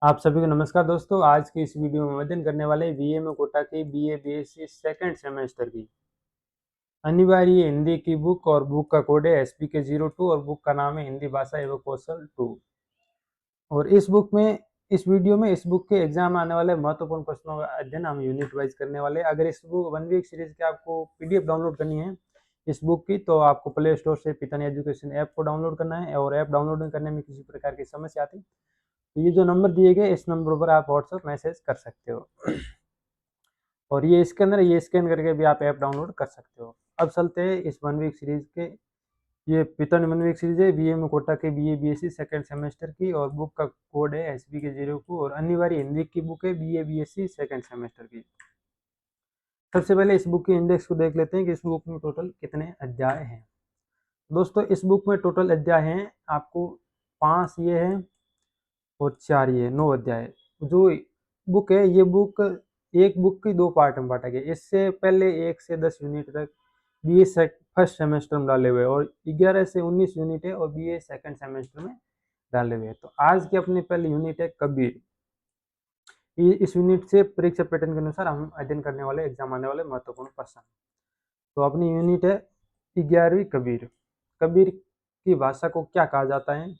आप सभी को नमस्कार दोस्तों। आज की इस वीडियो में अध्ययन करने वाले वीएमओ कोटा के बीए बीएससी सेकंड सेमेस्टर की अनिवार्य हिंदी की बुक और बुक का कोड है SPK02 और बुक का नाम है हिंदी भाषा एवं कौशल 2। और इस वीडियो में इस बुक के एग्जाम में आने वाले महत्वपूर्ण प्रश्नों का अध्ययन हम यूनिट वाइज करने वाले हैं। अगर इस बुक 1 वीक सीरीज के आपको PDF डाउनलोड करनी है इस बुक की, तो आपको प्ले स्टोर से पितानी एजुकेशन ऐप को डाउनलोड करना है। और ऐप डाउनलोड करने में किसी प्रकार की समस्या आती तो ये जो नंबर दिए गए इस नंबर पर आप व्हाट्सएप मैसेज कर सकते हो। और ये इसके अंदर ये स्कैन करके भी आप ऐप डाउनलोड कर सकते हो। अब चलते हैं इस 1 वीक सीरीज के। ये पितन 1 वीक सीरीज है बीएमओ कोटा के बीए बीएससी सेकंड सेमेस्टर की, और बुक का कोड है SPK02 और अनिवार्य हिंदी की बुक है बीए बीएससी सेकंड सेमेस्टर की। सबसे पहले इस बुक के इंडेक्स को देख लेते हैं कि इस बुक में टोटल कितने अध्याय हैं। दोस्तों इस बुक में टोटल अध्याय हैं आपको 5 ये है और 4 ये 9 अध्याय। जो बुक है ये बुक एक बुक की 2 पार्ट में बांटा गया। इससे पहले 1 से 10 यूनिट तक बीए फर्स्ट सेमेस्टर में डाले हुए और 11 से 19 यूनिट है और बीए सेकंड सेमेस्टर में डाले हुए हैं। तो आज की अपनी पहली यूनिट है कबीर। इस यूनिट से परीक्षा पैटर्न के अनुसार हम अध्ययन करने वाले एग्जाम आने वाले महत्वपूर्ण प्रश्न। तो अपनी यूनिट है 11वीं कबीर। कबीर की भाषा को क्या कहा जाता है,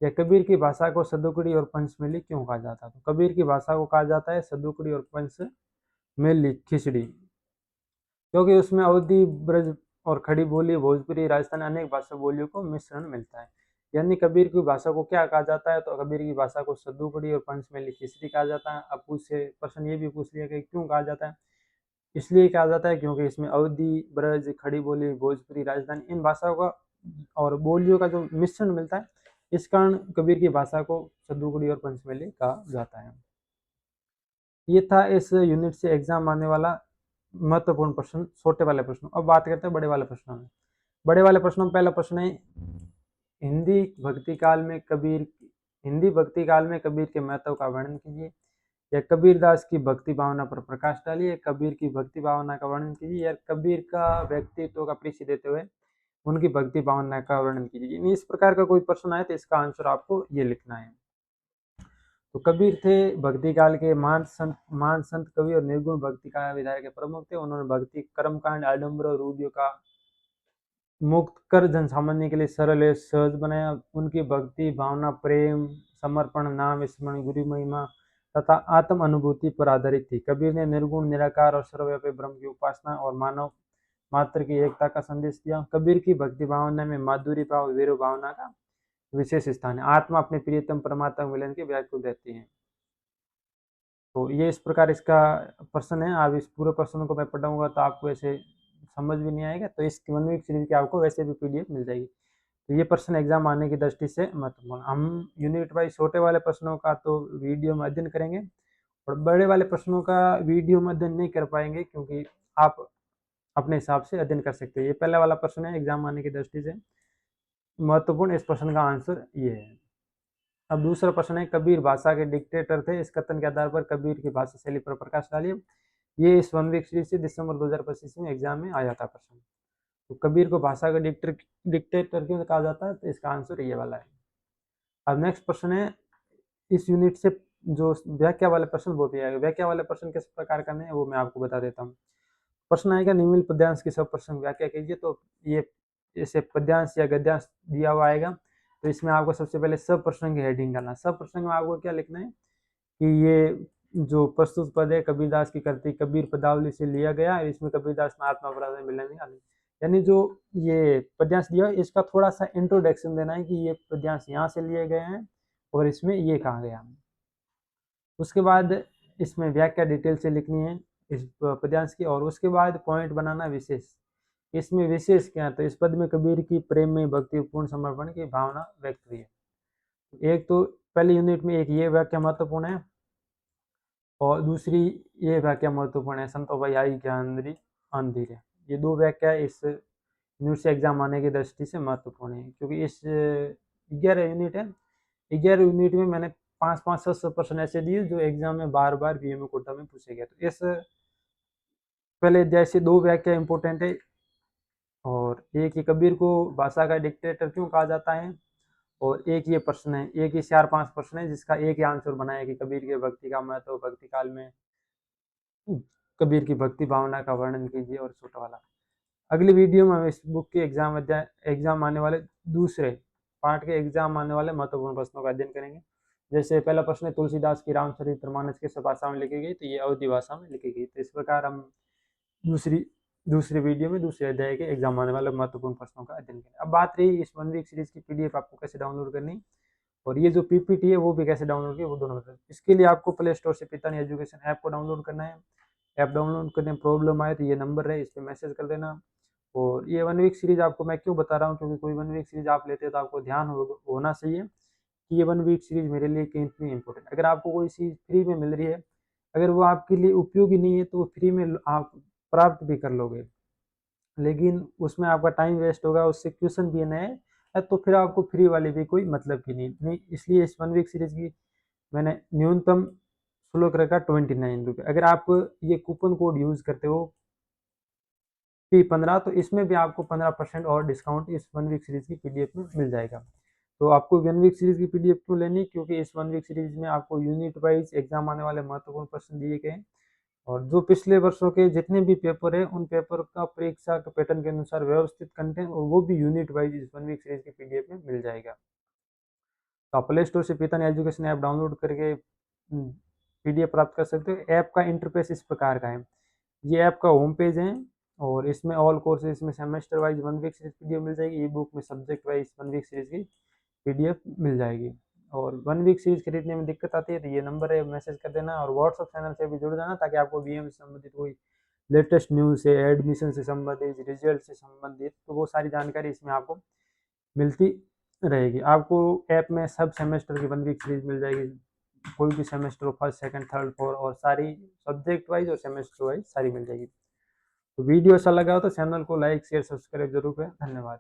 या कबीर की भाषा को सदुकड़ी और पंचमेली क्यों कहा जाता है। तो कबीर की भाषा को कहा जाता है सदुकड़ी और पंचमेली खिचड़ी, क्योंकि उसमें अवधी ब्रज और खड़ी बोली भोजपुरी राजस्थान अनेक भाषा बोलियों को मिश्रण मिलता है। यानी कबीर की भाषा को क्या कहा जाता है, तो कबीर की भाषा को सदुकड़ी और पंचमेली खिचड़ी कहा जाता है। अब उससे प्रश्न ये भी पूछ लिया कि क्यों कहा जाता है। इसलिए कहा जाता है क्योंकि इसमें अवधी ब्रज खड़ी बोली भोजपुरी राजस्थानी इन भाषाओं का और बोलियों का जो मिश्रण मिलता है, इस कारण कबीर की भाषा को सदुकड़ी और पंचमेली कहा जाता है। ये था इस यूनिट से एग्जाम आने वाला महत्वपूर्ण प्रश्न, छोटे वाले प्रश्न। अब बात करते हैं बड़े वाले प्रश्नों में। बड़े वाले प्रश्नों में पहला प्रश्न है हिंदी भक्ति काल में कबीर के महत्व का वर्णन कीजिए, या कबीरदास की भक्ति भावना पर प्रकाश डालिए, कबीर की भक्ति भावना का वर्णन कीजिए, या कबीर का व्यक्तित्व का परिचय देते हुए उनकी भक्ति भावना का वर्णन कीजिए। इस प्रकार का कोई प्रश्न आए तो इसका आंसर आपको ये लिखना है। तो कबीर थे भक्ति काल के महान संत कवि और निर्गुण भक्ति का विधायक के प्रमुख थे। उन्होंने भक्ति कर्मकांड आडंबर और रूढ़ियों का मुक्त कर जन सामान्य के लिए सरल और सहज बनाया। उनकी भक्ति भावना प्रेम समर्पण नाम स्मरण गुरु महिमा तथा आत्म अनुभूति पर आधारित थी। कबीर ने निर्गुण निराकार और सर्वव्यापी ब्रह्म की उपासना और मानव मात्र की एकता का संदेश दिया। कबीर की भक्ति भावना में माधुरी भाव वीर भावना का विशेष स्थान है। आत्मा अपने प्रियतम परमात्मा मिलन के व्याकुल रहती है। तो ये इस प्रकार इसका प्रश्न है। आप इस पूरे प्रश्न को मैं पढ़ाऊंगा तो आपको ऐसे समझ भी नहीं आएगा, तो इस 1 वीक सीरीज की आपको वैसे भी PDF मिल जाएगी। तो ये प्रश्न एग्जाम आने की दृष्टि से महत्वपूर्ण। हम यूनिट वाइज छोटे वाले प्रश्नों का तो वीडियो में अध्ययन करेंगे और बड़े वाले प्रश्नों का वीडियो में अध्ययन नहीं कर पाएंगे, क्योंकि आप अपने हिसाब से अध्ययन कर सकते हैं। ये पहला वाला प्रश्न है एग्जाम आने की दृष्टि से महत्वपूर्ण। इस प्रश्न का आंसर ये है। अब दूसरा प्रश्न है कबीर भाषा के डिक्टेटर थे, इस कथन के आधार पर कबीर की भाषा शैली पर प्रकाश डालिए। ये इस 1 वीक सीरीज से दिसंबर 2025 में एग्जाम में आया था प्रश्न। तो कबीर को भाषा का डिक्टेटर क्यों कहा जाता है, तो इसका आंसर ये वाला है। अब नेक्स्ट प्रश्न है इस यूनिट से जो व्याख्या वाले प्रश्न वो भी आएगा। व्याख्या वाले प्रश्न किस प्रकार करने हैं वो मैं आपको बता देता हूँ। प्रश्न आएगा निम्न पद्यांश की सब प्रश्न व्याख्या कीजिए। तो ये जैसे पद्यांश या गद्यांश दिया हुआ आएगा, तो इसमें आपको सबसे पहले सब प्रश्न की हेडिंग डालना। सब प्रश्न में आपको क्या लिखना है कि ये जो प्रस्तुत पद है कबीरदास की करती कबीर पदावली से लिया गया है। इसमें कबीरदास ने आत्मा अपराध मिलने यानी जो ये पद्यांश दिया है इसका थोड़ा सा इंट्रोडक्शन देना है कि ये पद्यांश यहाँ से लिए गए हैं और इसमें ये कहा गया। उसके बाद इसमें व्याख्या डिटेल से लिखनी है इस पद्यांश की, और उसके बाद पॉइंट बनाना विशेष। इसमें विशेष क्या है, तो इस पद में कबीर की प्रेम में भक्ति पूर्ण समर्पण की भावना व्यक्त हुई है। एक तो पहली यूनिट में एक ये व्याख्या महत्वपूर्ण है और दूसरी ये व्याख्या महत्वपूर्ण है संतो भाई आई ज्ञान अंधीर है। ये 2 व्याख्या इस यूनिट से एग्जाम आने की दृष्टि से महत्वपूर्ण है, क्योंकि इस 11 यूनिट है। 11 यूनिट में मैंने 5-5 7 प्रश्न ऐसे दिए जो एग्जाम में बार बार बीएमओ कोटा में पूछे गए। तो इस पहले अध्याय से 2 व्याख्या इंपॉर्टेंट है, और एक ही कबीर को भाषा का डिक्टेटर क्यों कहा जाता है, और एक ये प्रश्न है, एक ये 4-5 प्रश्न है जिसका एक ही आंसर बनाया कि कबीर के भक्ति का महत्व, भक्ति काल में कबीर की भक्ति भावना का वर्णन कीजिए और छोटा वाला। अगली वीडियो में हम इस बुक के एग्जाम आने वाले दूसरे पार्ट के एग्जाम आने वाले महत्वपूर्ण प्रश्नों का अध्ययन करेंगे। जैसे पहला प्रश्न है, तुलसीदास की रामचरितमानस किस भाषा में लिखी गई, तो ये अवधी भाषा में लिखी गई। तो इस प्रकार हम दूसरी दूसरी वीडियो में दूसरे अध्याय के एग्जाम आने वाले महत्वपूर्ण प्रश्नों का अध्ययन करें। अब बात रही इस 1 वीक सीरीज की पीडीएफ आपको कैसे डाउनलोड करनी और ये जो पीपीटी है वो भी कैसे डाउनलोड की, वो दोनों बताएं। इसके लिए आपको प्ले स्टोर से पितानी एजुकेशन ऐप को डाउनलोड करना है। ऐप डाउनलोड करने में प्रॉब्लम आए तो ये नंबर है, इस पर मैसेज कर देना। और ये 1 वीक सीरीज आपको मैं क्यों बता रहा हूँ, क्योंकि कोई 1 वीक सीरीज आप लेते हो तो आपको ध्यान होना चाहिए कि ये 1 वीक सीरीज मेरे लिए कितनी इंपॉर्टेंट। अगर आपको कोई चीज़ फ्री में मिल रही है, अगर वो आपके लिए उपयोगी नहीं है तो फ्री में आप प्राप्त भी कर लोगे, लेकिन उसमें आपका टाइम वेस्ट होगा, उससे क्वेश्चन भी नए है, तो फिर आपको फ्री वाली भी कोई मतलब की नहीं। इसलिए इस 1 वीक सीरीज की मैंने न्यूनतम शुल्क रखा 29 रुपये। अगर आप ये कूपन कोड यूज करते हो P15, तो इसमें भी आपको 15% और डिस्काउंट इस 1 वीक सीरीज की पीडीएफ में मिल जाएगा। तो आपको 1 वीक सीरीज की पीडीएफ क्यों लेनी, क्योंकि इस 1 वीक सीरीज में आपको यूनिट वाइज एग्जाम आने वाले महत्वपूर्ण प्रश्न दिए गए हैं और जो पिछले वर्षों के जितने भी पेपर है उन पेपर का परीक्षा के पैटर्न के अनुसार व्यवस्थित कंटेंट, और वो भी यूनिट वाइज इस 1 वीक सीरीज की पीडीएफ में मिल जाएगा। तो आप प्ले स्टोर से पितानी एजुकेशन ऐप डाउनलोड करके पीडीएफ प्राप्त कर सकते हो। ऐप का इंटरफेस इस प्रकार का है, ये ऐप का होम पेज है और इसमें ऑल कोर्सेज में semester wise 1 week series PDF मिल जाएगी। ई बुक में सब्जेक्ट वाइज 1 वीक सीरीज की पीडीएफ मिल जाएगी। और 1 वीक सीरीज खरीदने में दिक्कत आती है तो ये नंबर है, मैसेज कर देना और व्हाट्सएप चैनल से भी जुड़ जाना, ताकि आपको बीएम से संबंधित कोई लेटेस्ट न्यूज़ से, एडमिशन से संबंधित, रिजल्ट से संबंधित, तो वो सारी जानकारी इसमें आपको मिलती रहेगी। आपको ऐप में सब सेमेस्टर की 1 वीक सीरीज मिल जाएगी, कोई भी सेमेस्टर हो, फर्स्ट, सेकंड, थर्ड, फोर्थ, और सारी सब्जेक्ट वाइज और सेमेस्टर वाइज सारी मिल जाएगी। तो वीडियो अच्छा लगा हो तो चैनल को लाइक, शेयर, सब्सक्राइब जरूर करें। धन्यवाद।